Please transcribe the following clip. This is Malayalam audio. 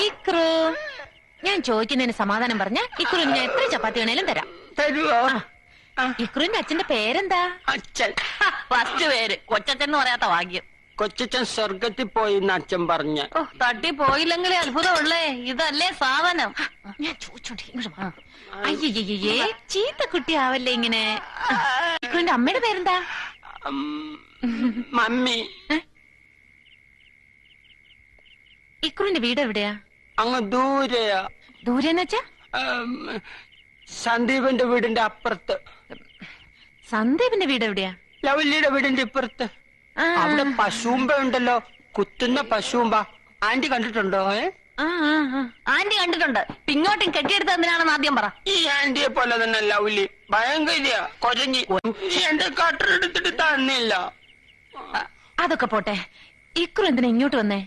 ഇക്രു, ഞാൻ ചോദിക്കുന്നതിന് സമാധാനം പറഞ്ഞ ഇക്രുവിന് ഞാൻ എത്ര ചപ്പാത്തി വേണേലും തരാം. തരുവോ? ഇക്രുവിന്റെ അച്ഛന്റെ പേരെന്താ? അച്ഛൻ. ഫസ്റ്റ് പേര് കൊച്ചച്ഛൻ എന്ന് പറയാത്ത ഭാഗ്യം. കൊച്ചച്ഛൻ സ്വർഗത്തിൽ പോയി എന്ന് അച്ഛൻ പറഞ്ഞ. ഓ, തട്ടി പോയില്ലെങ്കിലേ അത്ഭുതമുള്ളേ. ഇതല്ലേ സാധനം. ഞാൻ ചോദിച്ചോണ്ട് അയ്യേ, ചീത്ത കുട്ടിയാവല്ലേ ഇങ്ങനെ. ഇക്രുവിന്റെ അമ്മയുടെ പേരെന്താ? മമ്മി. ഇക്രുവിന്റെ വീട് എവിടെയാ? അങ്ങ് ദൂരെയാ. ദൂരെന്ന് വെച്ചാ? സന്ദീപിന്റെ വീടിന്റെ അപ്പുറത്ത്. സന്ദീപിന്റെ വീട് എവിടെയാ? ലവല്ലിയുടെ വീടിന്റെ ഇപ്പുറത്ത്. അവിടെ പശുമ്പ ഉണ്ടല്ലോ, കുത്തുന്ന പശുമ്പ. ആന്റി കണ്ടിട്ടുണ്ടോ? ആന്റി കണ്ടിട്ടുണ്ട്. ഇങ്ങോട്ടും കെട്ടിയെടുത്ത് എന്തിനാണെന്ന് ആദ്യം പറ. ഈ ആന്റിയെ പോലെ തന്നെ ലവ്ലി, ഭയങ്കര കൊരഞ്ഞി. എന്റെ കട്ടറെടുത്തിട്ട് തന്നില്ല. അതൊക്കെ പോട്ടെ, ഇക്രു എന്തിനാ ഇങ്ങോട്ട് വന്നേ?